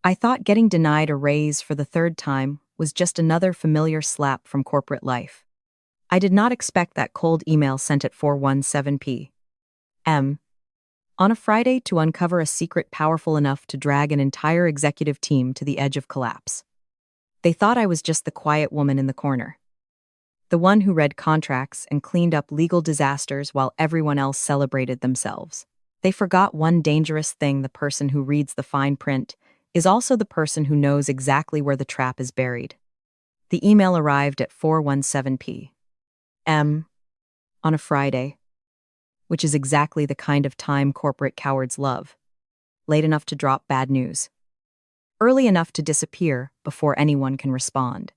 I thought getting denied a raise for the third time was just another familiar slap from corporate life. I did not expect that cold email sent at 4:17 p.m. on a Friday to uncover a secret powerful enough to drag an entire executive team to the edge of collapse. They thought I was just the quiet woman in the corner, the one who read contracts and cleaned up legal disasters while everyone else celebrated themselves. They forgot one dangerous thing: the person who reads the fine print is also the person who knows exactly where the trap is buried. The email arrived at 4:17 p.m. on a Friday, which is exactly the kind of time corporate cowards love. Late enough to drop bad news, early enough to disappear before anyone can respond.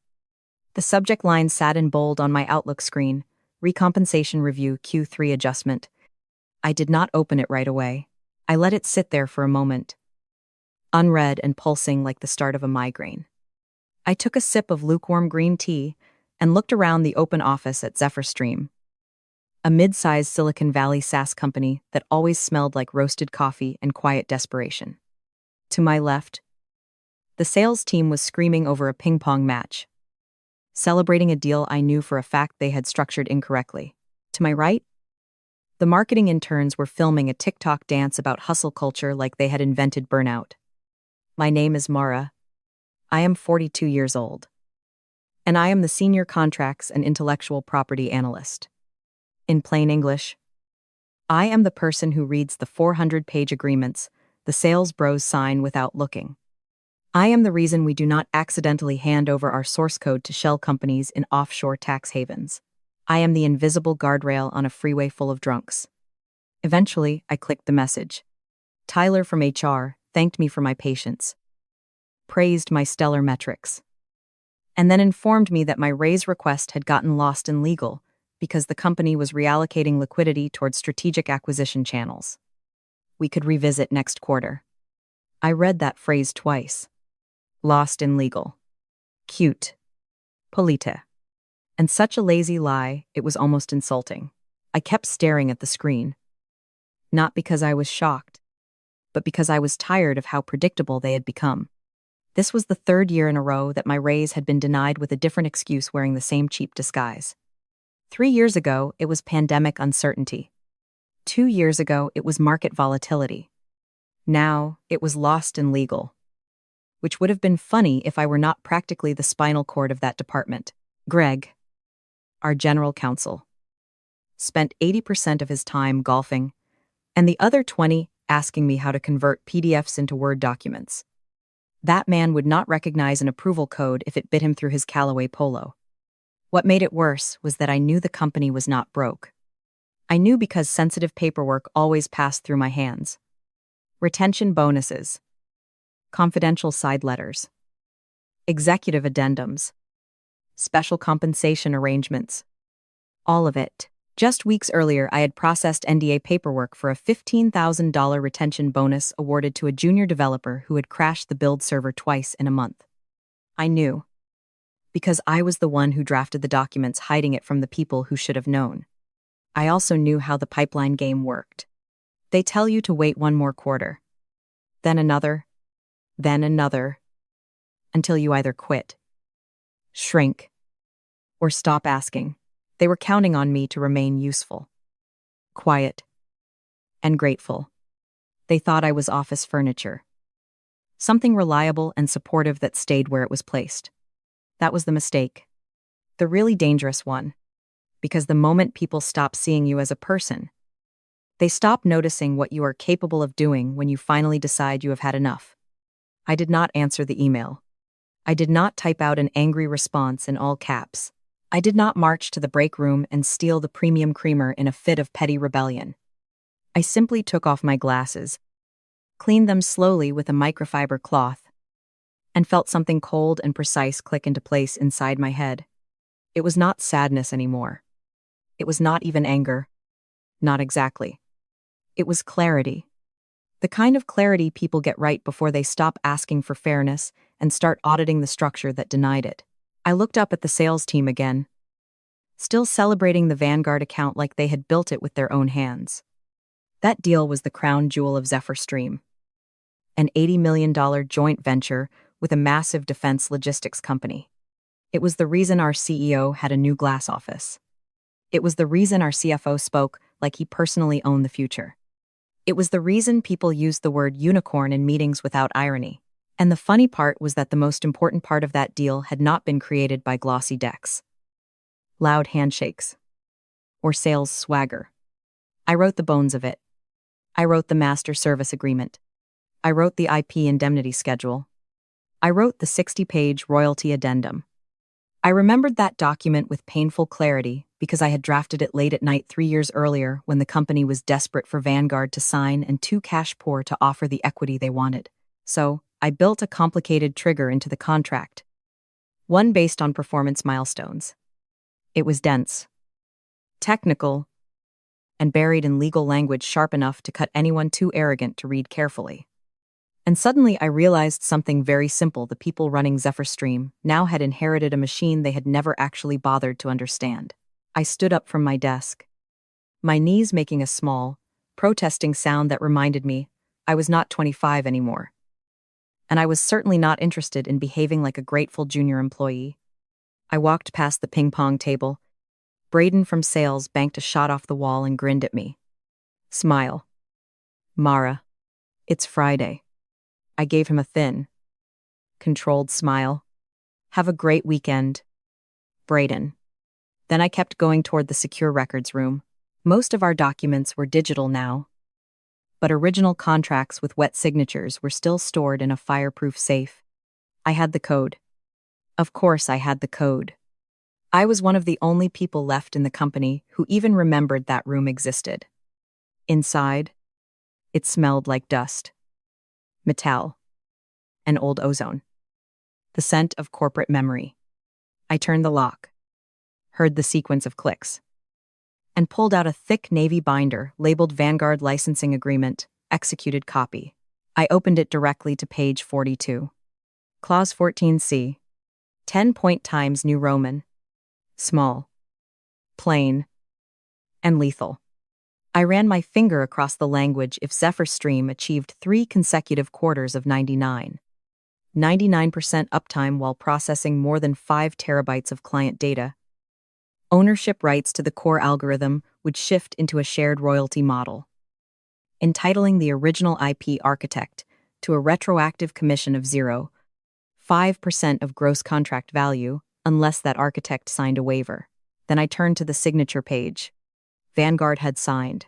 The subject line sat in bold on my Outlook screen: Recompensation Review Q3 Adjustment. I did not open it right away. I let it sit there for a moment, unread and pulsing like the start of a migraine. I took a sip of lukewarm green tea and looked around the open office at Zephyrstream, a mid-sized Silicon Valley SaaS company that always smelled like roasted coffee and quiet desperation. To my left, the sales team was screaming over a ping-pong match, celebrating a deal I knew for a fact they had structured incorrectly. To my right, the marketing interns were filming a TikTok dance about hustle culture like they had invented burnout. My name is Mara. I am 42 years old, and I am the Senior Contracts and Intellectual Property Analyst. In plain English, I am the person who reads the 400-page agreements the sales bros sign without looking. I am the reason we do not accidentally hand over our source code to shell companies in offshore tax havens. I am the invisible guardrail on a freeway full of drunks. Eventually, I clicked the message. Tyler from HR thanked me for my patience, praised my stellar metrics, and then informed me that my raise request had gotten lost in legal because the company was reallocating liquidity towards strategic acquisition channels. We could revisit next quarter. I read that phrase twice. Lost in legal. Cute. Polite. And such a lazy lie, it was almost insulting. I kept staring at the screen. Not because I was shocked, but because I was tired of how predictable they had become. This was the third year in a row that my raise had been denied with a different excuse wearing the same cheap disguise. 3 years ago, it was pandemic uncertainty. 2 years ago, it was market volatility. Now, it was lost in legal. Which would have been funny if I were not practically the spinal cord of that department. Greg, our general counsel, spent 80% of his time golfing, and the other 20 asking me how to convert PDFs into Word documents. That man would not recognize an approval code if it bit him through his Callaway polo. What made it worse was that I knew the company was not broke. I knew because sensitive paperwork always passed through my hands. Retention bonuses, confidential side letters, executive addendums, special compensation arrangements. All of it. Just weeks earlier, I had processed NDA paperwork for a $15,000 retention bonus awarded to a junior developer who had crashed the build server twice in a month. I knew, because I was the one who drafted the documents, hiding it from the people who should have known. I also knew how the pipeline game worked. They tell you to wait one more quarter, then another, until you either quit, shrink, or stop asking. They were counting on me to remain useful, quiet, and grateful. They thought I was office furniture, something reliable and supportive that stayed where it was placed. That was the mistake, the really dangerous one, because the moment people stop seeing you as a person, they stop noticing what you are capable of doing when you finally decide you have had enough. I did not answer the email. I did not type out an angry response in all caps. I did not march to the break room and steal the premium creamer in a fit of petty rebellion. I simply took off my glasses, cleaned them slowly with a microfiber cloth, and felt something cold and precise click into place inside my head. It was not sadness anymore. It was not even anger. Not exactly. It was clarity. The kind of clarity people get right before they stop asking for fairness and start auditing the structure that denied it. I looked up at the sales team again, still celebrating the Vanguard account like they had built it with their own hands. That deal was the crown jewel of Zephyrstream. an $80 million joint venture with a massive defense logistics company. It was the reason our CEO had a new glass office. It was the reason our CFO spoke like he personally owned the future. It was the reason people used the word unicorn in meetings without irony. And the funny part was that the most important part of that deal had not been created by glossy decks, loud handshakes, or sales swagger. I wrote the bones of it. I wrote the master service agreement. I wrote the IP indemnity schedule. I wrote the 60-page royalty addendum. I remembered that document with painful clarity because I had drafted it late at night 3 years earlier when the company was desperate for Vanguard to sign and too cash poor to offer the equity they wanted. So, I built a complicated trigger into the contract, one based on performance milestones. It was dense, technical, and buried in legal language sharp enough to cut anyone too arrogant to read carefully. And suddenly I realized something very simple: the people running Zephyrstream now had inherited a machine they had never actually bothered to understand. I stood up from my desk, my knees making a small, protesting sound that reminded me I was not 25 anymore. And I was certainly not interested in behaving like a grateful junior employee. I walked past the ping-pong table. Braden from sales banked a shot off the wall and grinned at me. Smile. Mara, it's Friday. I gave him a thin, controlled smile. Have a great weekend, Braden. Then I kept going toward the secure records room. Most of our documents were digital now, but original contracts with wet signatures were still stored in a fireproof safe. I had the code. Of course I had the code. I was one of the only people left in the company who even remembered that room existed. Inside, it smelled like dust, metal, and old ozone. The scent of corporate memory. I turned the lock, heard the sequence of clicks, and pulled out a thick navy binder labeled Vanguard Licensing Agreement, Executed Copy. I opened it directly to page 42. Clause 14C. 10-point times New Roman. Small, plain, and lethal. I ran my finger across the language. If Zephyrstream achieved 3 consecutive quarters of 99% uptime while processing more than 5 terabytes of client data, ownership rights to the core algorithm would shift into a shared royalty model, entitling the original IP architect to a retroactive commission of 0.5% of gross contract value unless that architect signed a waiver. Then I turned to the signature page. Vanguard had signed.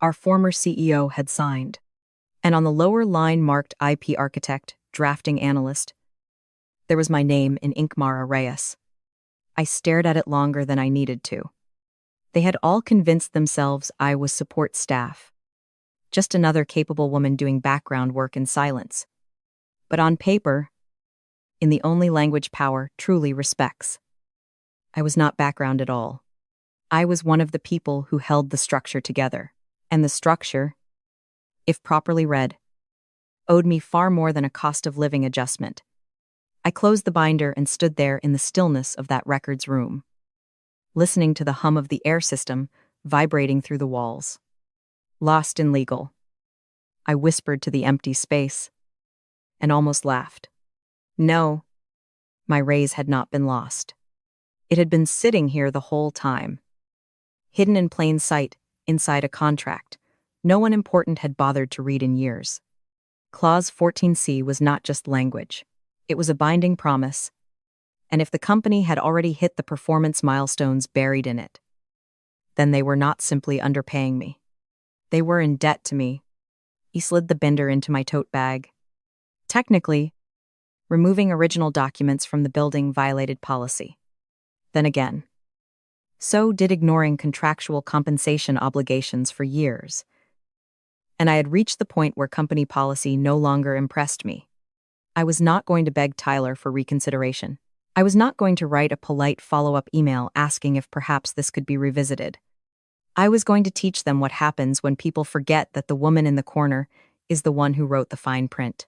Our former CEO had signed. And on the lower line marked IP architect, drafting analyst, there was my name in ink. Mara Reyes. I stared at it longer than I needed to. They had all convinced themselves I was support staff. Just another capable woman doing background work in silence. But on paper, in the only language power truly respects, I was not background at all. I was one of the people who held the structure together. And the structure, if properly read, owed me far more than a cost of living adjustment. I closed the binder and stood there in the stillness of that records room, listening to the hum of the air system vibrating through the walls. Lost in legal. I whispered to the empty space and almost laughed. No, my raise had not been lost. It had been sitting here the whole time, hidden in plain sight inside a contract no one important had bothered to read in years. Clause 14C was not just language. It was a binding promise, and if the company had already hit the performance milestones buried in it, then they were not simply underpaying me. They were in debt to me. He slid the binder into my tote bag. Technically, removing original documents from the building violated policy. Then again, so did ignoring contractual compensation obligations for years. And I had reached the point where company policy no longer impressed me. I was not going to beg Tyler for reconsideration. I was not going to write a polite follow-up email asking if perhaps this could be revisited. I was going to teach them what happens when people forget that the woman in the corner is the one who wrote the fine print.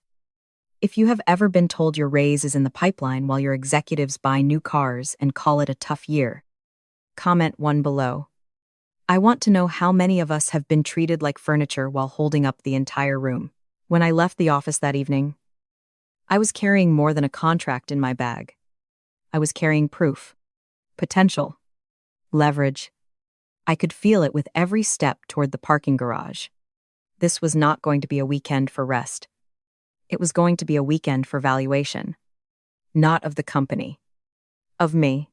If you have ever been told your raise is in the pipeline while your executives buy new cars and call it a tough year, comment 1 below. I want to know how many of us have been treated like furniture while holding up the entire room. When I left the office that evening, I was carrying more than a contract in my bag. I was carrying proof, potential, leverage. I could feel it with every step toward the parking garage. This was not going to be a weekend for rest. It was going to be a weekend for valuation. Not of the company. Of me.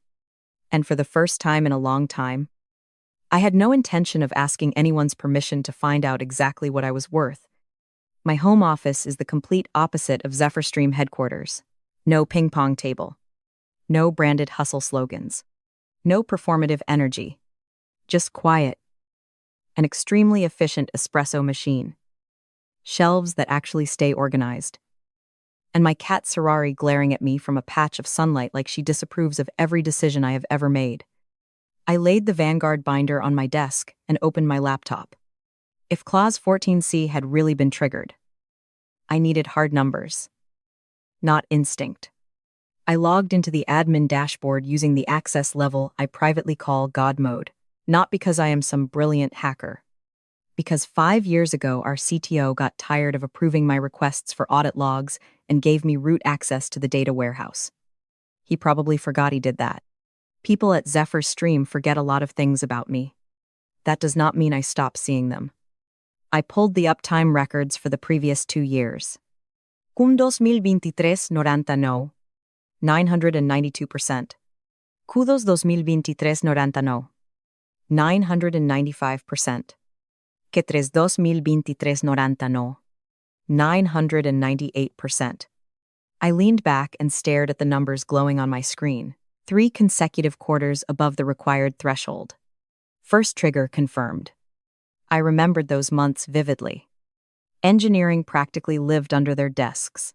And for the first time in a long time, I had no intention of asking anyone's permission to find out exactly what I was worth. My home office is the complete opposite of Zephyrstream headquarters. No ping-pong table. No branded hustle slogans. No performative energy. Just quiet. An extremely efficient espresso machine. Shelves that actually stay organized. And my cat Ferrari glaring at me from a patch of sunlight like she disapproves of every decision I have ever made. I laid the Vanguard binder on my desk and opened my laptop. If Clause 14C had really been triggered, I needed hard numbers, not instinct. I logged into the admin dashboard using the access level I privately call God mode, not because I am some brilliant hacker. Because 5 years ago our CTO got tired of approving my requests for audit logs and gave me root access to the data warehouse. He probably forgot he did that. People at Zephyrstream forget a lot of things about me. That does not mean I stop seeing them. I pulled the uptime records for the previous 2 years. Cum 2023 99, 992%. Kudos 2023 99, 995%. Que 2023 99, 998%. I leaned back and stared at the numbers glowing on my screen, 3 consecutive quarters above the required threshold. First trigger confirmed. I remembered those months vividly. Engineering practically lived under their desks.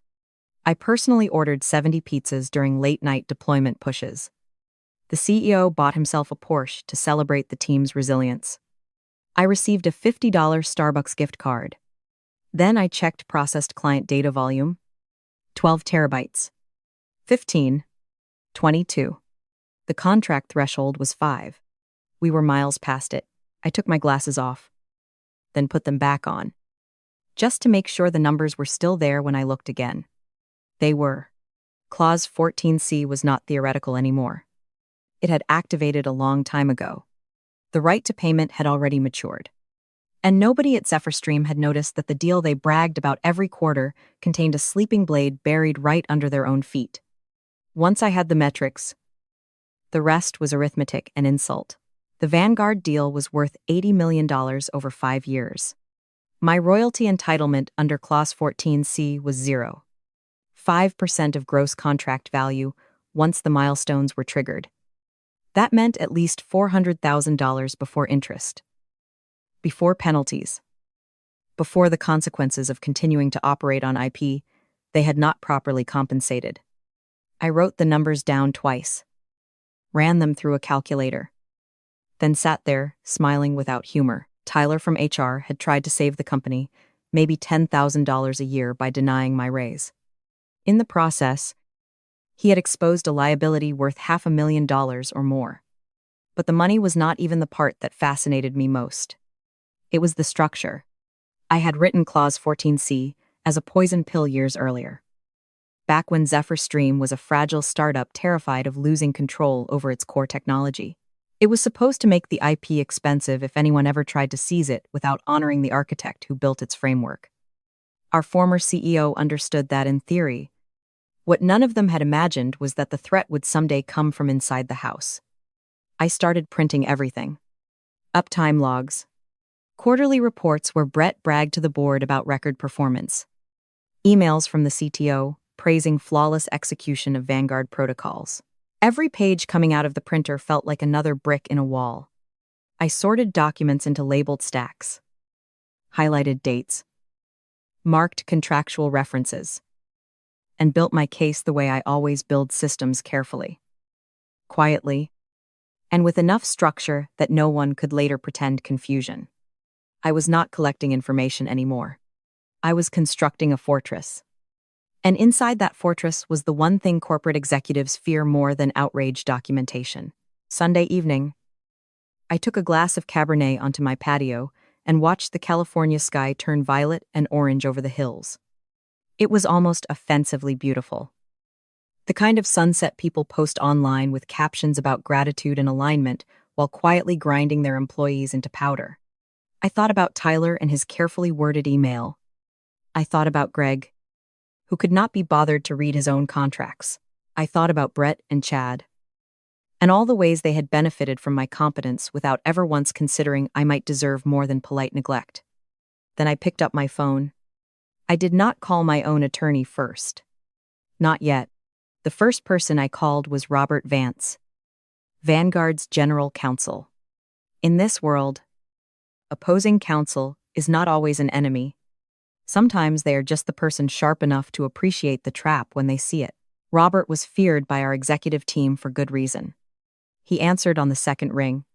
I personally ordered 70 pizzas during late-night deployment pushes. The CEO bought himself a Porsche to celebrate the team's resilience. I received a $50 Starbucks gift card. Then I checked processed client data volume. 12 terabytes. 15. 22. The contract threshold was 5. We were miles past it. I took my glasses off, then put them back on, just to make sure the numbers were still there when I looked again. They were. Clause 14C was not theoretical anymore. It had activated a long time ago. The right to payment had already matured. And nobody at Zephyrstream had noticed that the deal they bragged about every quarter contained a sleeping blade buried right under their own feet. Once I had the metrics, the rest was arithmetic and insult. The Vanguard deal was worth $80 million over 5 years. My royalty entitlement under Clause 14C was 0. 5% of gross contract value once the milestones were triggered. That meant at least $400,000 before interest. Before penalties. Before the consequences of continuing to operate on IP they had not properly compensated. I wrote the numbers down twice. Ran them through a calculator. Then sat there, smiling without humor. Tyler from HR had tried to save the company, maybe $10,000 a year by denying my raise. In the process, he had exposed a liability worth $500,000 or more. But the money was not even the part that fascinated me most. It was the structure. I had written Clause 14C as a poison pill years earlier. Back when Zephyrstream was a fragile startup terrified of losing control over its core technology. It was supposed to make the IP expensive if anyone ever tried to seize it without honoring the architect who built its framework. Our former CEO understood that in theory. What none of them had imagined was that the threat would someday come from inside the house. I started printing everything. Uptime logs. Quarterly reports where Brett bragged to the board about record performance. Emails from the CTO praising flawless execution of Vanguard protocols. Every page coming out of the printer felt like another brick in a wall. I sorted documents into labeled stacks. Highlighted dates. Marked contractual references. And built my case the way I always build systems carefully. Quietly. And with enough structure that no one could later pretend confusion. I was not collecting information anymore. I was constructing a fortress. And inside that fortress was the one thing corporate executives fear more than outrage documentation. Sunday evening, I took a glass of Cabernet onto my patio and watched the California sky turn violet and orange over the hills. It was almost offensively beautiful. The kind of sunset people post online with captions about gratitude and alignment while quietly grinding their employees into powder. I thought about Tyler and his carefully worded email. I thought about Greg, who could not be bothered to read his own contracts. I thought about Brett and Chad, and all the ways they had benefited from my competence without ever once considering I might deserve more than polite neglect. Then I picked up my phone. I did not call my own attorney first. Not yet. The first person I called was Robert Vance, Vanguard's general counsel. In this world, opposing counsel is not always an enemy. Sometimes they are just the person sharp enough to appreciate the trap when they see it. Robert was feared by our executive team for good reason. He answered on the second ring.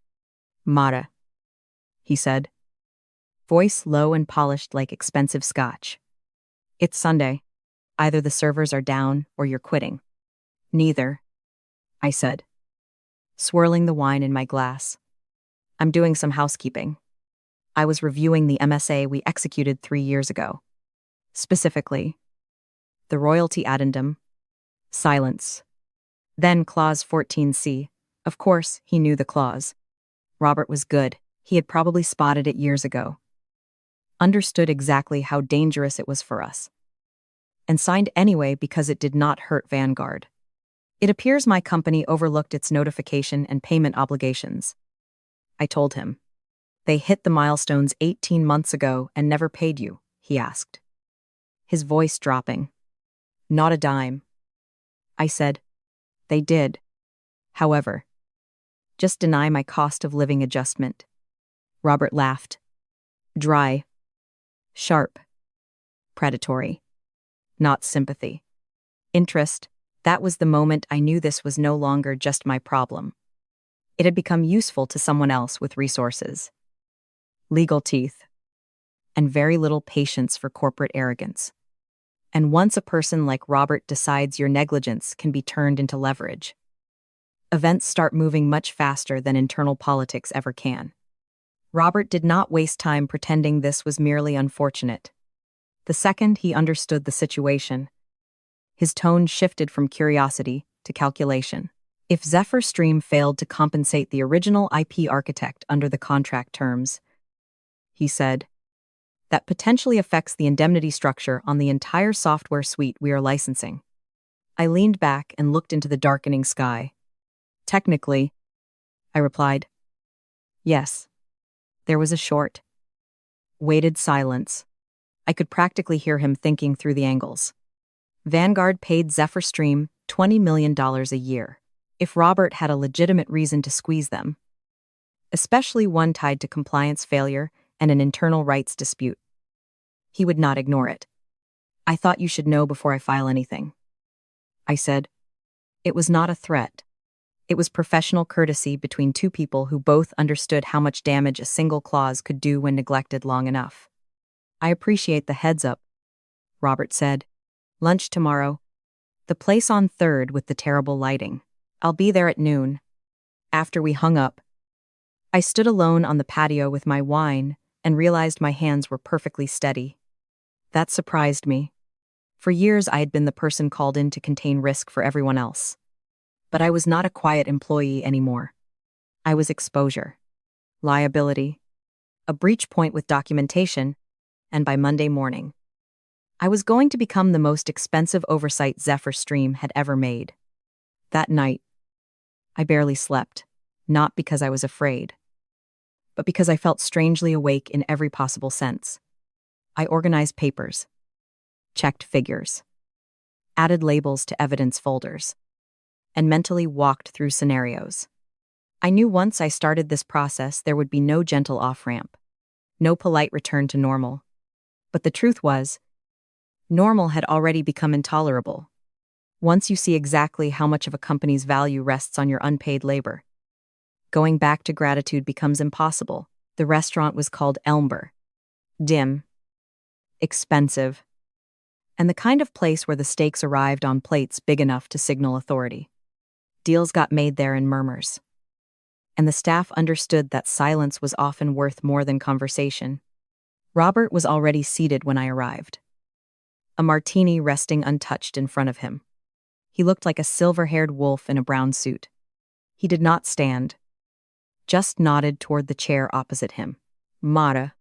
"Mara," he said, voice low and polished like expensive scotch. "It's Sunday. Either the servers are down or you're quitting." "Neither," I said, swirling the wine in my glass. "I'm doing some housekeeping. I was reviewing the MSA we executed 3 years ago. Specifically, the royalty addendum, silence. Then Clause 14C. Of course, he knew the clause. Robert was good. He had probably spotted it years ago. Understood exactly how dangerous it was for us. And signed anyway because it did not hurt Vanguard. It appears my company overlooked its notification and payment obligations. I told him. "They hit the milestones 18 months ago and never paid you?" he asked, his voice dropping. "Not a dime." I said, "They did. However, just deny my cost of living adjustment." Robert laughed. Dry. Sharp. Predatory. Not sympathy. Interest. That was the moment I knew this was no longer just my problem. It had become useful to someone else with resources, legal teeth, and very little patience for corporate arrogance. And once a person like Robert decides your negligence can be turned into leverage, events start moving much faster than internal politics ever can. Robert did not waste time pretending this was merely unfortunate. The second he understood the situation, his tone shifted from curiosity to calculation. If Zephyr Stream failed to compensate the original IP architect under the contract terms, he said, that potentially affects the indemnity structure on the entire software suite we are licensing. I leaned back and looked into the darkening sky. Technically, I replied. Yes. There was a short, weighted silence. I could practically hear him thinking through the angles. Vanguard paid Zephyr Stream $20 million a year. If Robert had a legitimate reason to squeeze them, especially one tied to compliance failure and an internal rights dispute, he would not ignore it. "I thought you should know before I file anything," I said. It was not a threat. It was professional courtesy between two people who both understood how much damage a single clause could do when neglected long enough. "I appreciate the heads up," Robert said. "Lunch tomorrow. The place on 3rd with the terrible lighting. I'll be there at noon." After we hung up, I stood alone on the patio with my wine and realized my hands were perfectly steady. That surprised me. For years I had been the person called in to contain risk for everyone else. But I was not a quiet employee anymore. I was exposure, liability, a breach point with documentation, and by Monday morning, I was going to become the most expensive oversight Zephyr Stream had ever made. That night, I barely slept, not because I was afraid, but because I felt strangely awake in every possible sense. I organized papers, checked figures, added labels to evidence folders, and mentally walked through scenarios. I knew once I started this process there would be no gentle off-ramp, no polite return to normal. But the truth was, normal had already become intolerable. Once you see exactly how much of a company's value rests on your unpaid labor, going back to gratitude becomes impossible. The restaurant was called Elmber. Dim, expensive, and the kind of place where the steaks arrived on plates big enough to signal authority. Deals got made there in murmurs. and the staff understood that silence was often worth more than conversation. Robert was already seated when I arrived, a martini resting untouched in front of him. He looked like a silver-haired wolf in a brown suit. He did not stand, just nodded toward the chair opposite him. "Mara,"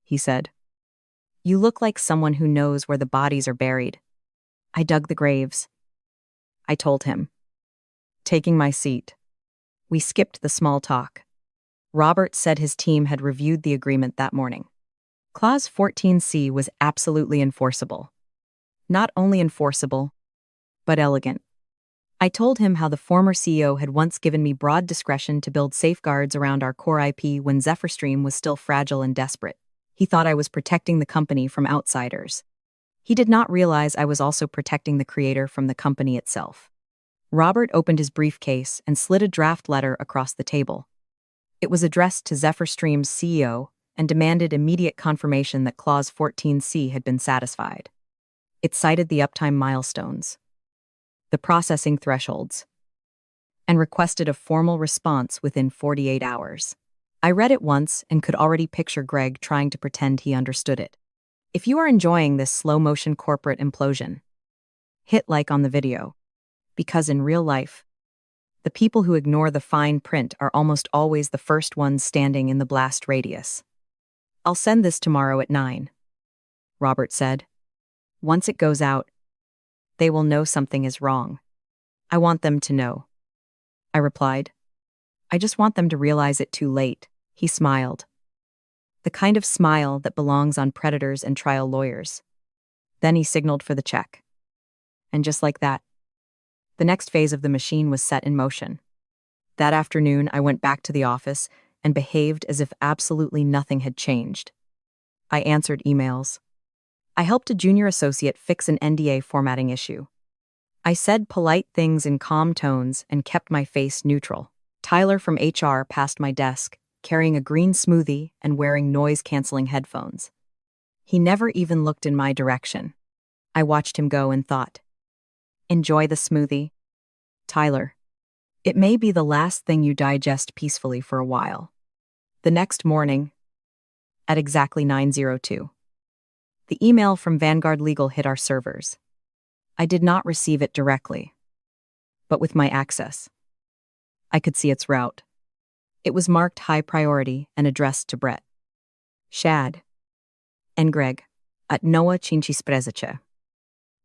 he said. "You look like someone who knows where the bodies are buried." "I dug the graves," I told him, taking my seat. We skipped the small talk. Robert said his team had reviewed the agreement that morning. Clause 14C was absolutely enforceable. Not only enforceable, but elegant. I told him how the former CEO had once given me broad discretion to build safeguards around our core IP when ZephyrStream was still fragile and desperate. He thought I was protecting the company from outsiders. He did not realize I was also protecting the creator from the company itself. Robert opened his briefcase and slid a draft letter across the table. It was addressed to ZephyrStream's CEO and demanded immediate confirmation that Clause 14C had been satisfied. It cited the uptime milestones, the processing thresholds, and requested a formal response within 48 hours. I read it once and could already picture Greg trying to pretend he understood it. If you are enjoying this slow-motion corporate implosion, hit like on the video, because in real life, the people who ignore the fine print are almost always the first ones standing in the blast radius. "I'll send this tomorrow at 9, Robert said. "Once it goes out, they will know something is wrong. I want them to know," I replied. "I just want them to realize it too late." He smiled. The kind of smile that belongs on predators and trial lawyers. Then he signaled for the check. And just like that, the next phase of the machine was set in motion. That afternoon, I went back to the office and behaved as if absolutely nothing had changed. I answered emails. I helped a junior associate fix an NDA formatting issue. I said polite things in calm tones and kept my face neutral. Tyler from HR passed my desk, carrying a green smoothie and wearing noise-canceling headphones. He never even looked in my direction. I watched him go and thought, "Enjoy the smoothie, Tyler. It may be the last thing you digest peacefully for a while." The next morning, at exactly 9:02, the email from Vanguard Legal hit our servers. I did not receive it directly, but with my access, I could see its route. It was marked high priority and addressed to Brett, Shad, and Greg at Noah Chinchis.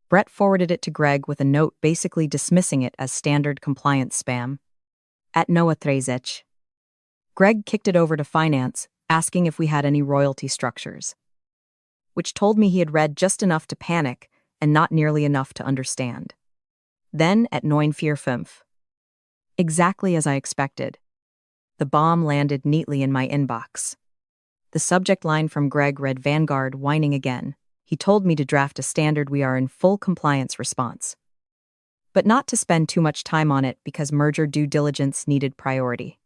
Brett forwarded it to Greg with a note basically dismissing it as standard compliance spam. At Noah Trezech. Greg kicked it over to finance, asking if we had any royalty structures, which told me he had read just enough to panic and not nearly enough to understand. Then at 9:45, exactly as I expected, the bomb landed neatly in my inbox. The subject line from Greg read Vanguard whining again. He told me to draft a standard "we are in full compliance" response, but not to spend too much time on it because merger due diligence needed priority.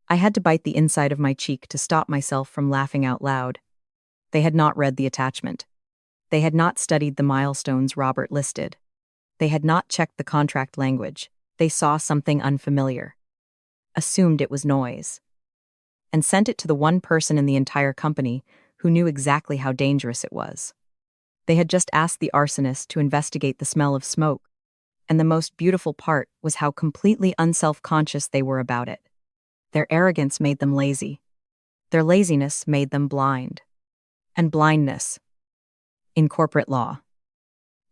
I had to bite the inside of my cheek to stop myself from laughing out loud. They had not read the attachment. They had not studied the milestones Robert listed. They had not checked the contract language. They saw something unfamiliar, assumed it was noise, and sent it to the one person in the entire company who knew exactly how dangerous it was. They had just asked the arsonist to investigate the smell of smoke, and the most beautiful part was how completely unself-conscious they were about it. Their arrogance made them lazy. Their laziness made them blind. And blindness, in corporate law,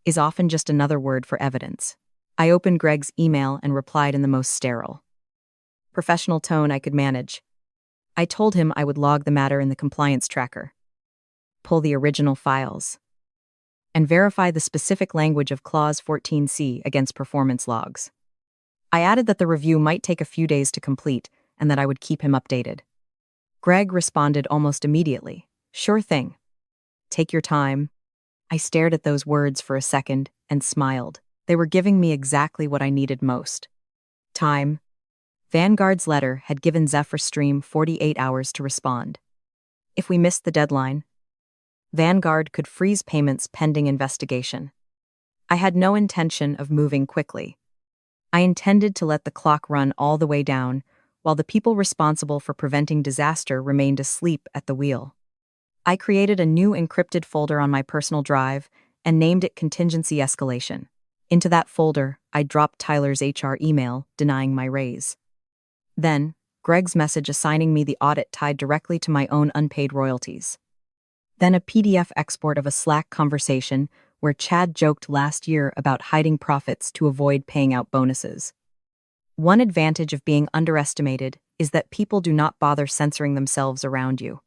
is often just another word for evidence. I opened Greg's email and replied in the most sterile, professional tone I could manage. I told him I would log the matter in the compliance tracker, pull the original files, and verify the specific language of Clause 14C against performance logs. I added that the review might take a few days to complete and that I would keep him updated. Greg responded almost immediately, "Sure thing. Take your time." I stared at those words for a second and smiled. They were giving me exactly what I needed most. Time. Vanguard's letter had given ZephyrStream 48 hours to respond. If we missed the deadline, Vanguard could freeze payments pending investigation. I had no intention of moving quickly. I intended to let the clock run all the way down while the people responsible for preventing disaster remained asleep at the wheel. I created a new encrypted folder on my personal drive and named it Contingency Escalation. Into that folder, I dropped Tyler's HR email denying my raise. Then, Greg's message assigning me the audit tied directly to my own unpaid royalties. Then a PDF export of a Slack conversation where Chad joked last year about hiding profits to avoid paying out bonuses. One advantage of being underestimated is that people do not bother censoring themselves around you.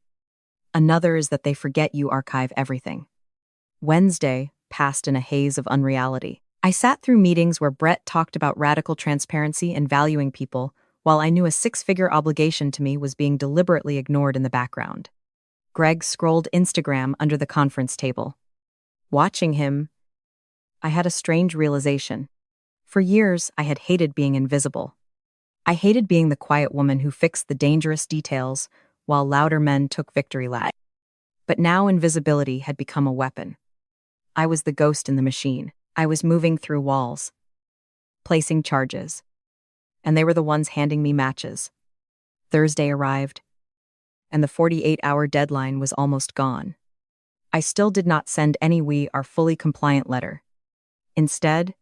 Another is that they forget you archive everything. Wednesday passed in a haze of unreality. I sat through meetings where Brett talked about radical transparency and valuing people, while I knew a six-figure obligation to me was being deliberately ignored in the background. Greg scrolled Instagram under the conference table. Watching him, I had a strange realization. For years, I had hated being invisible. I hated being the quiet woman who fixed the dangerous details while louder men took victory laps. But now invisibility had become a weapon. I was the ghost in the machine. I was moving through walls, placing charges, and they were the ones handing me matches. Thursday arrived, and the 48-hour deadline was almost gone. I still did not send any "we are fully compliant" letter. Instead,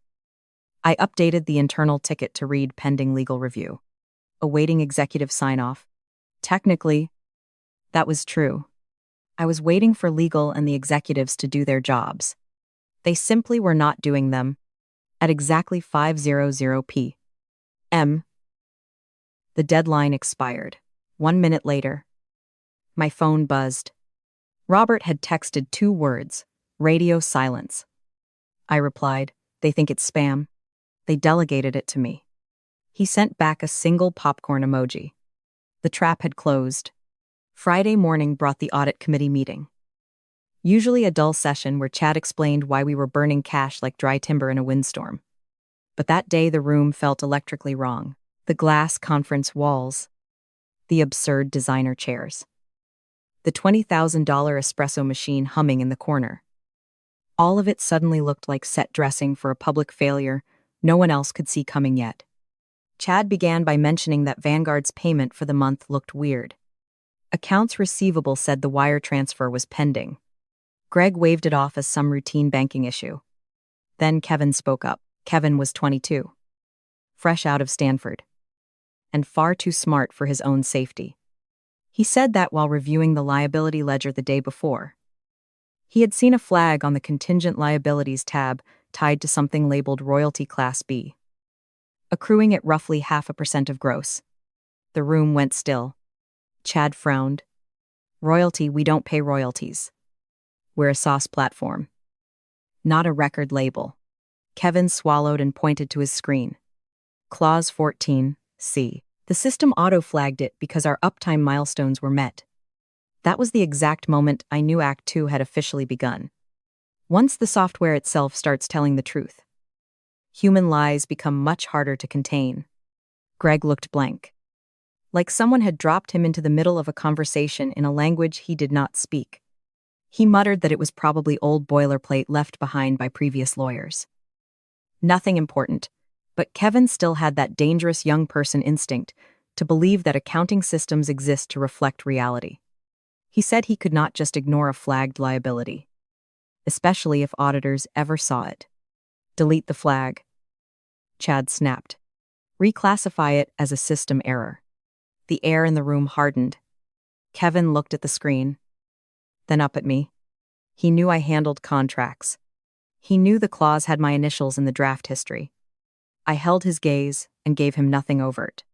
I updated the internal ticket to read pending legal review, awaiting executive sign-off. Technically, that was true. I was waiting for legal and the executives to do their jobs. They simply were not doing them. At exactly 5:00 p.m., the deadline expired. 1 minute later, my phone buzzed. Robert had texted 2 words, radio silence. I replied, "They think it's spam." They delegated it to me. He sent back a single popcorn emoji. The trap had closed. Friday morning brought the audit committee meeting. Usually a dull session where Chad explained why we were burning cash like dry timber in a windstorm. But that day the room felt electrically wrong. The glass conference walls. The absurd designer chairs. The $20,000 espresso machine humming in the corner. All of it suddenly looked like set dressing for a public failure no one else could see coming yet. Chad began by mentioning that Vanguard's payment for the month looked weird. Accounts receivable said the wire transfer was pending. Greg waved it off as some routine banking issue. Then Kevin spoke up. Kevin was 22. Fresh out of Stanford. And far too smart for his own safety. He said that while reviewing the liability ledger the day before. He had seen a flag on the contingent liabilities tab tied to something labeled Royalty Class B, accruing at roughly 0.5% of gross. The room went still. Chad frowned. "Royalty, we don't pay royalties. We're a SaaS platform. Not a record label." Kevin swallowed and pointed to his screen. Clause 14C. The system auto-flagged it because our uptime milestones were met. That was the exact moment I knew Act 2 had officially begun. Once the software itself starts telling the truth, human lies become much harder to contain. Greg looked blank. Like someone had dropped him into the middle of a conversation in a language he did not speak. He muttered that it was probably old boilerplate left behind by previous lawyers. Nothing important, but Kevin still had that dangerous young person instinct to believe that accounting systems exist to reflect reality. He said he could not just ignore a flagged liability, especially if auditors ever saw it. "Delete the flag," Chad snapped. "Reclassify it as a system error." The air in the room hardened. Kevin looked at the screen, then up at me. He knew I handled contracts. He knew the clause had my initials in the draft history. I held his gaze and gave him nothing overt.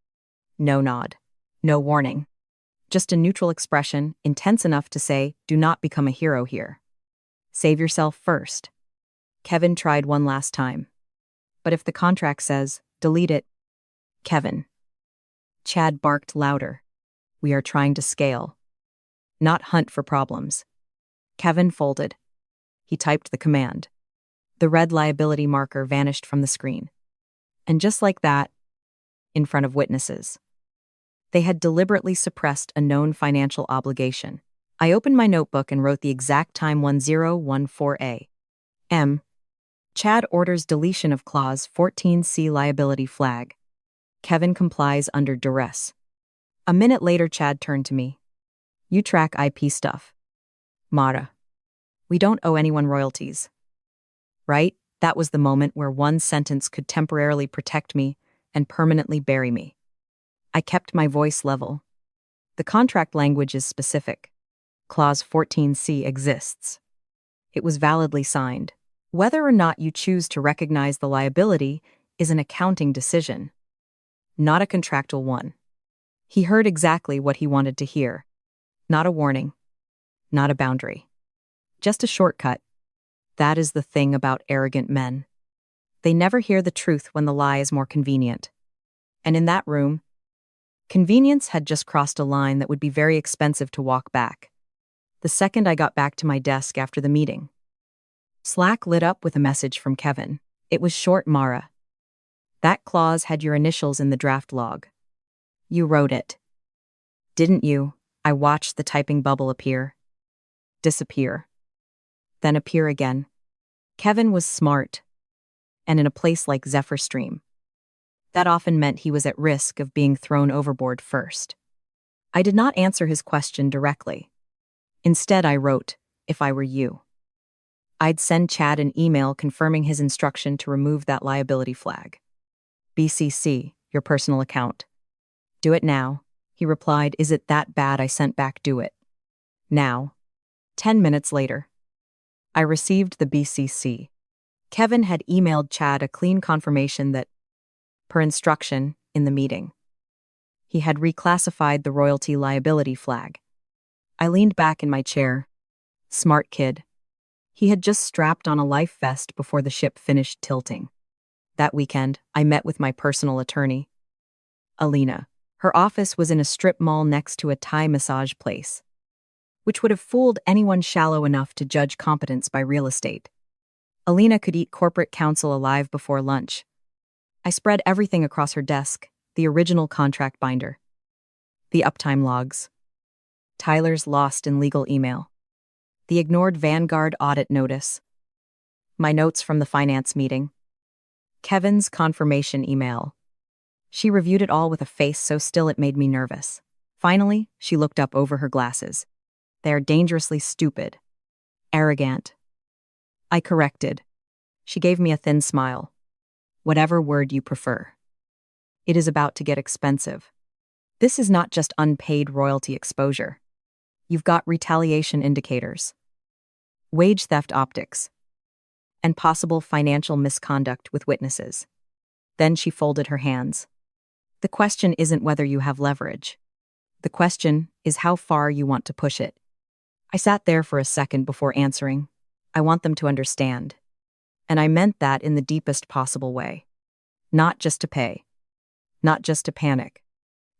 No nod. No warning. Just a neutral expression, intense enough to say, "Do not become a hero here. Save yourself first." Kevin tried one last time. "But if the contract says, delete it." "Kevin." Chad barked louder. "We are trying to scale, not hunt for problems." Kevin folded. He typed the command. The red liability marker vanished from the screen. And just like that, in front of witnesses. They had deliberately suppressed a known financial obligation. I opened my notebook and wrote the exact time: 1014 a.m. Chad orders deletion of Clause 14C liability flag. Kevin complies under duress. A minute later, Chad turned to me. You track IP stuff. Mara. We don't owe anyone royalties. Right? That was the moment where one sentence could temporarily protect me and permanently bury me. I kept my voice level. The contract language is specific. Clause 14C exists. It was validly signed. Whether or not you choose to recognize the liability is an accounting decision, not a contractual one. He heard exactly what he wanted to hear. Not a warning. Not a boundary. Just a shortcut. That is the thing about arrogant men. They never hear the truth when the lie is more convenient. And in that room, convenience had just crossed a line that would be very expensive to walk back. The second I got back to my desk after the meeting, Slack lit up with a message from Kevin. It was short, Mara. That clause had your initials in the draft log. You wrote it. Didn't you? I watched the typing bubble appear, disappear, then appear again. Kevin was smart, and in a place like Zephyr Stream, that often meant he was at risk of being thrown overboard first. I did not answer his question directly. Instead, I wrote, if I were you, I'd send Chad an email confirming his instruction to remove that liability flag. BCC, your personal account. Do it now. He replied, is it that bad? I sent back, do it. Now. 10 minutes later, I received the BCC. Kevin had emailed Chad a clean confirmation that, per instruction in the meeting, he had reclassified the royalty liability flag. I leaned back in my chair. Smart kid. He had just strapped on a life vest before the ship finished tilting. That weekend, I met with my personal attorney, Alina. Her office was in a strip mall next to a Thai massage place, which would have fooled anyone shallow enough to judge competence by real estate. Alina could eat corporate counsel alive before lunch. I spread everything across her desk, the original contract binder, the uptime logs, Tyler's lost in legal email, the ignored Vanguard audit notice, my notes from the finance meeting, Kevin's confirmation email. She reviewed it all with a face so still it made me nervous. Finally, she looked up over her glasses. They are dangerously stupid. Arrogant. I corrected. She gave me a thin smile. Whatever word you prefer. It is about to get expensive. This is not just unpaid royalty exposure. You've got retaliation indicators, wage theft optics, and possible financial misconduct with witnesses. Then she folded her hands. The question isn't whether you have leverage. The question is how far you want to push it. I sat there for a second before answering. I want them to understand. And I meant that in the deepest possible way. Not just to pay. Not just to panic.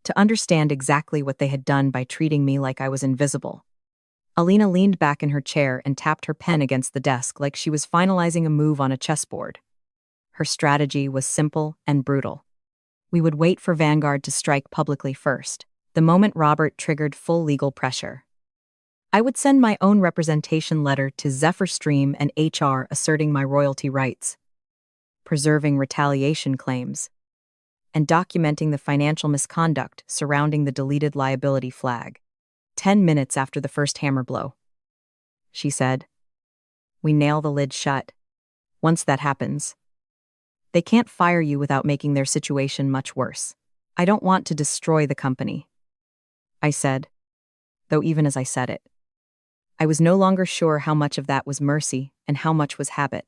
To understand exactly what they had done by treating me like I was invisible. Alina leaned back in her chair and tapped her pen against the desk like she was finalizing a move on a chessboard. Her strategy was simple and brutal. We would wait for Vanguard to strike publicly first, the moment Robert triggered full legal pressure. I would send my own representation letter to Zephyr Stream and HR asserting my royalty rights, preserving retaliation claims, and documenting the financial misconduct surrounding the deleted liability flag. 10 minutes after the first hammer blow, she said, we nail the lid shut. Once that happens, they can't fire you without making their situation much worse. I don't want to destroy the company, I said, though even as I said it, I was no longer sure how much of that was mercy and how much was habit.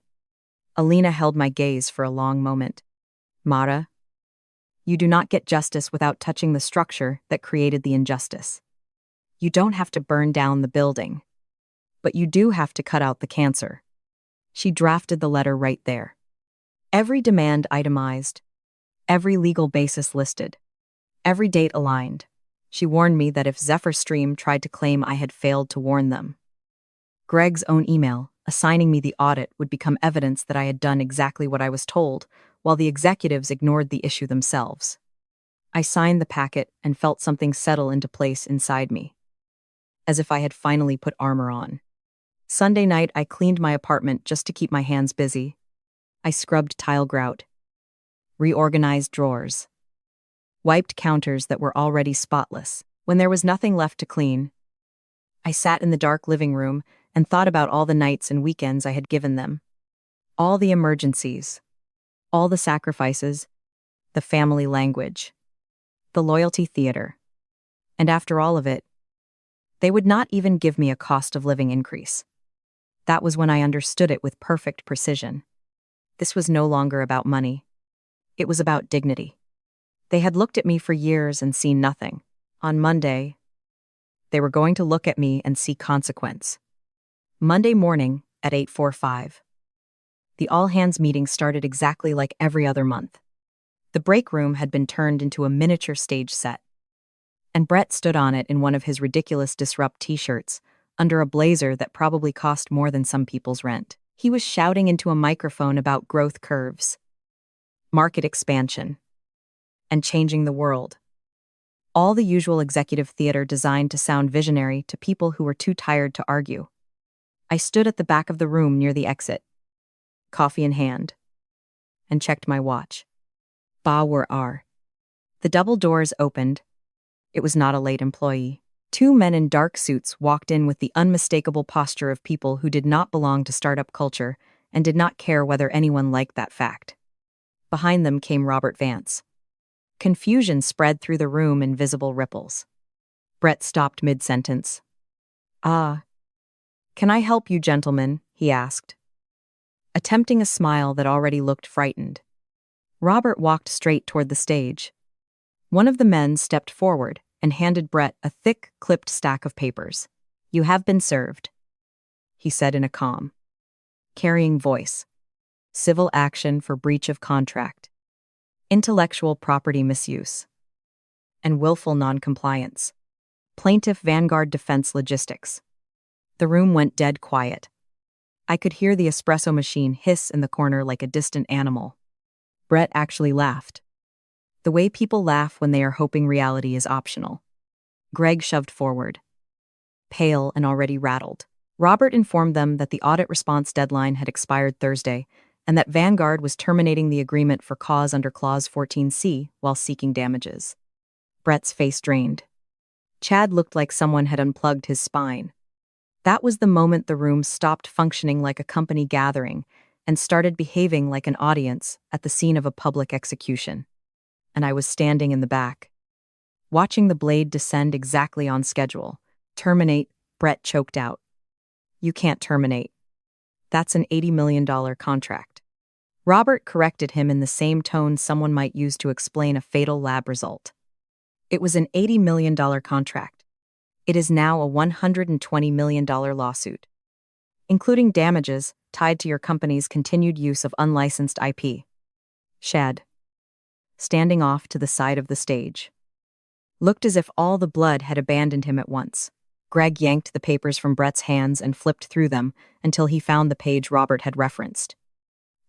Alina held my gaze for a long moment. Mara, you do not get justice without touching the structure that created the injustice. You don't have to burn down the building, but you do have to cut out the cancer. She drafted the letter right there. Every demand itemized, every legal basis listed, every date aligned. She warned me that if Zephyr Stream tried to claim I had failed to warn them, Greg's own email assigning me the audit would become evidence that I had done exactly what I was told, while the executives ignored the issue themselves. I signed the packet and felt something settle into place inside me, as if I had finally put armor on. Sunday night, I cleaned my apartment just to keep my hands busy. I scrubbed tile grout, reorganized drawers, wiped counters that were already spotless. When there was nothing left to clean, I sat in the dark living room and thought about all the nights and weekends I had given them. All the emergencies, all the sacrifices, the family language, the loyalty theater. And after all of it, they would not even give me a cost of living increase. That was when I understood it with perfect precision. This was no longer about money. It was about dignity. They had looked at me for years and seen nothing. On Monday, they were going to look at me and see consequence. Monday morning at 8:45. The all-hands meeting started exactly like every other month. The break room had been turned into a miniature stage set, and Brett stood on it in one of his ridiculous Disrupt t-shirts, under a blazer that probably cost more than some people's rent. He was shouting into a microphone about growth curves, market expansion, and changing the world. All the usual executive theater designed to sound visionary to people who were too tired to argue. I stood at the back of the room near the exit, coffee in hand, and checked my watch. Ba were R. The double doors opened. It was not a late employee. Two men in dark suits walked in with the unmistakable posture of people who did not belong to startup culture and did not care whether anyone liked that fact. Behind them came Robert Vance. Confusion spread through the room in visible ripples. Brett stopped mid-sentence. Can I help you, gentlemen?" he asked, attempting a smile that already looked frightened. Robert walked straight toward the stage. One of the men stepped forward and handed Brett a thick, clipped stack of papers. "You have been served," he said in a calm, carrying voice. "Civil action for breach of contract, intellectual property misuse, and willful noncompliance. Plaintiff Vanguard Defense Logistics." The room went dead quiet. I could hear the espresso machine hiss in the corner like a distant animal. Brett actually laughed. The way people laugh when they are hoping reality is optional. Greg shoved forward, pale and already rattled. Robert informed them that the audit response deadline had expired Thursday and that Vanguard was terminating the agreement for cause under Clause 14C while seeking damages. Brett's face drained. Chad looked like someone had unplugged his spine. That was the moment the room stopped functioning like a company gathering and started behaving like an audience at the scene of a public execution. And I was standing in the back, watching the blade descend exactly on schedule. "Terminate," Brett choked out. "You can't terminate. That's an $80 million contract." Robert corrected him in the same tone someone might use to explain a fatal lab result. "It was an $80 million contract. It is now a $120 million lawsuit, including damages tied to your company's continued use of unlicensed IP." Shad, standing off to the side of the stage, looked as if all the blood had abandoned him at once. Greg yanked the papers from Brett's hands and flipped through them until he found the page Robert had referenced.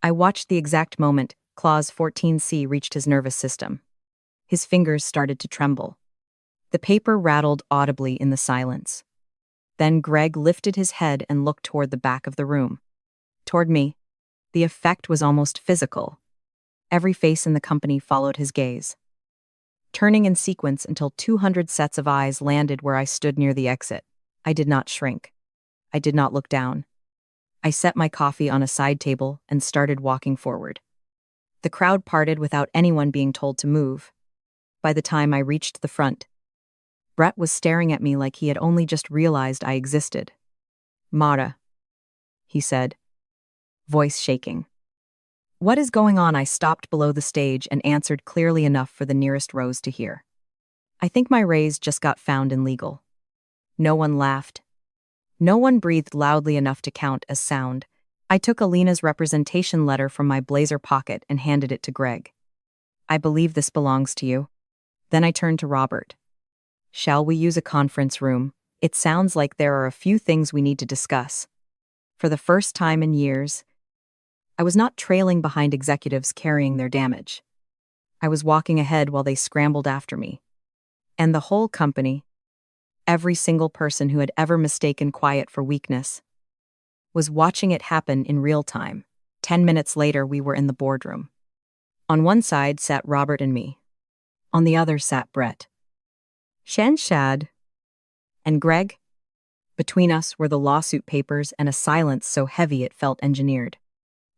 I watched the exact moment Clause 14C reached his nervous system. His fingers started to tremble. The paper rattled audibly in the silence. Then Greg lifted his head and looked toward the back of the room. Toward me. The effect was almost physical. Every face in the company followed his gaze, turning in sequence until 200 sets of eyes landed where I stood near the exit. I did not shrink. I did not look down. I set my coffee on a side table and started walking forward. The crowd parted without anyone being told to move. By the time I reached the front, Brett was staring at me like he had only just realized I existed. "Mara," he said, voice shaking. "What is going on?" I stopped below the stage and answered clearly enough for the nearest rows to hear. "I think my raise just got found illegal." No one laughed. No one breathed loudly enough to count as sound. I took Alina's representation letter from my blazer pocket and handed it to Greg. "I believe this belongs to you." Then I turned to Robert. "Shall we use a conference room? It sounds like there are a few things we need to discuss." For the first time in years, I was not trailing behind executives carrying their damage. I was walking ahead while they scrambled after me. And the whole company, every single person who had ever mistaken quiet for weakness, was watching it happen in real time. 10 minutes later, we were in the boardroom. On one side sat Robert and me. On the other sat Brett, Shad, and Greg. Between us were the lawsuit papers and a silence so heavy it felt engineered.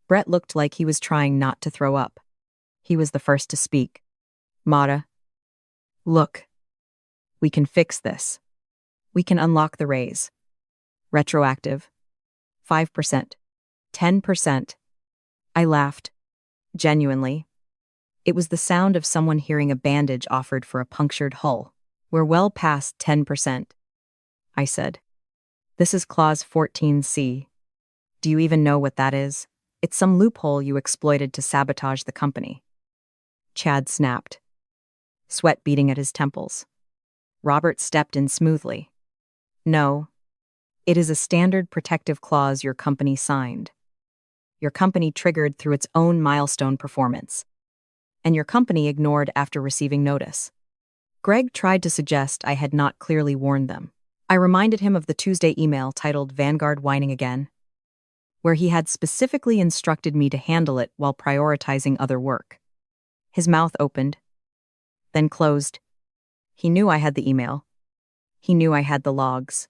Brett looked like he was trying not to throw up. He was the first to speak. Mata, look, we can fix this. We can unlock the raise. Retroactive. 5%. 10%. I laughed. Genuinely. It was the sound of someone hearing a bandage offered for a punctured hull. We're well past 10%. I said. This is Clause 14C. Do you even know what that is? It's some loophole you exploited to sabotage the company. Chad snapped, sweat beading at his temples. Robert stepped in smoothly. No. It is a standard protective clause your company signed. Your company triggered through its own milestone performance. And your company ignored after receiving notice. Greg tried to suggest I had not clearly warned them. I reminded him of the Tuesday email titled Vanguard Whining Again, where he had specifically instructed me to handle it while prioritizing other work. His mouth opened, then closed. He knew I had the email. He knew I had the logs.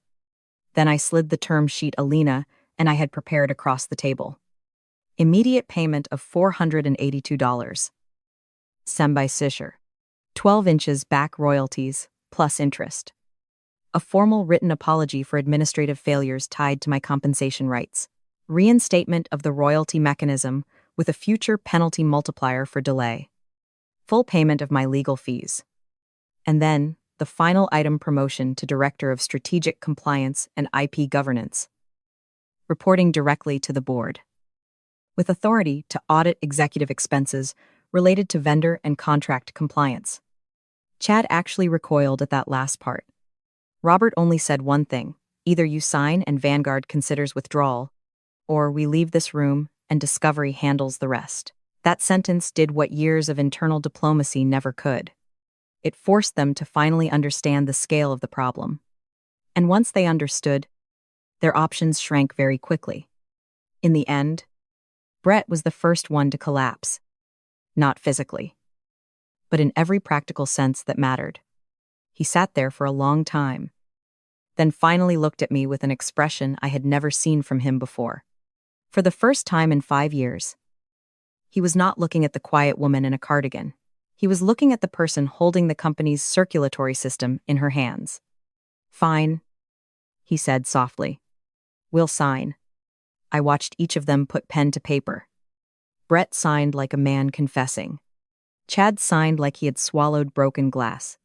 Then I slid the term sheet Alina and I had prepared across the table. Immediate payment of $482. Sembai Sisher. 12 inches back royalties, plus interest. A formal written apology for administrative failures tied to my compensation rights. Reinstatement of the royalty mechanism with a future penalty multiplier for delay. Full payment of my legal fees. And then, the final item promotion to Director of Strategic Compliance and IP Governance. Reporting directly to the board. With authority to audit executive expenses related to vendor and contract compliance. Chad actually recoiled at that last part. Robert only said one thing: either you sign and Vanguard considers withdrawal, or we leave this room and Discovery handles the rest. That sentence did what years of internal diplomacy never could. It forced them to finally understand the scale of the problem. And once they understood, their options shrank very quickly. In the end, Brett was the first one to collapse. Not physically, but in every practical sense that mattered. He sat there for a long time, then finally looked at me with an expression I had never seen from him before. For the first time in 5 years, he was not looking at the quiet woman in a cardigan. He was looking at the person holding the company's circulatory system in her hands. Fine, he said softly. We'll sign. I watched each of them put pen to paper. Brett signed like a man confessing. Chad signed like he had swallowed broken glass.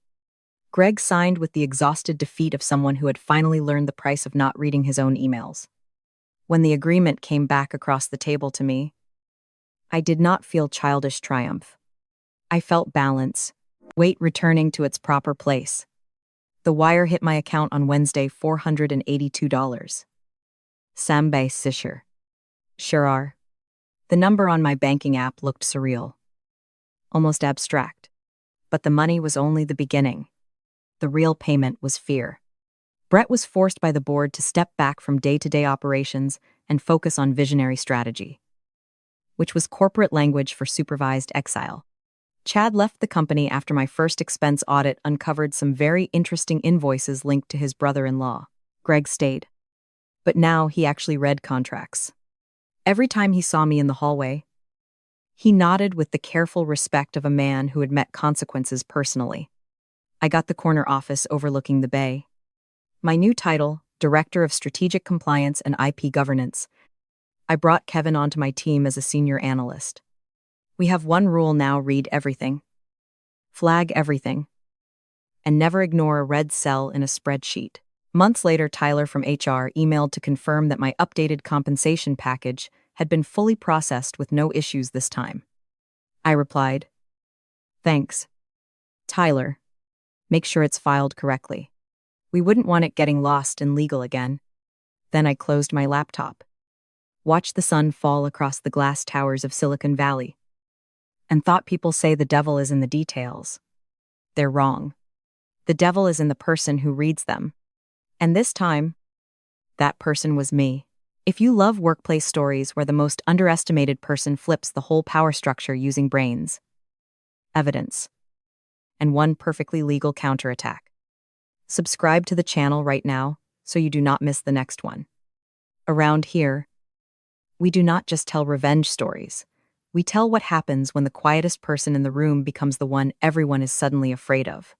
Greg signed with the exhausted defeat of someone who had finally learned the price of not reading his own emails. When the agreement came back across the table to me, I did not feel childish triumph. I felt balance, weight returning to its proper place. The wire hit my account on Wednesday, $482. Sambe Sisher. Shirar. The number on my banking app looked surreal, almost abstract. But the money was only the beginning. The real payment was fear. Brett was forced by the board to step back from day-to-day operations and focus on visionary strategy, which was corporate language for supervised exile. Chad left the company after my first expense audit uncovered some very interesting invoices linked to his brother-in-law. Greg stayed. But now he actually read contracts. Every time he saw me in the hallway, he nodded with the careful respect of a man who had met consequences personally. I got the corner office overlooking the bay. My new title, Director of Strategic Compliance and IP Governance. I brought Kevin onto my team as a senior analyst. We have one rule now: read everything. Flag everything. And never ignore a red cell in a spreadsheet. Months later, Tyler from HR emailed to confirm that my updated compensation package had been fully processed with no issues this time. I replied, "Thanks, Tyler. Make sure it's filed correctly. We wouldn't want it getting lost in legal again." Then I closed my laptop, watched the sun fall across the glass towers of Silicon Valley, and thought people say the devil is in the details. They're wrong. The devil is in the person who reads them. And this time, that person was me. If you love workplace stories where the most underestimated person flips the whole power structure using brains, evidence, and one perfectly legal counterattack. Subscribe to the channel right now so you do not miss the next one. Around here, we do not just tell revenge stories. We tell what happens when the quietest person in the room becomes the one everyone is suddenly afraid of.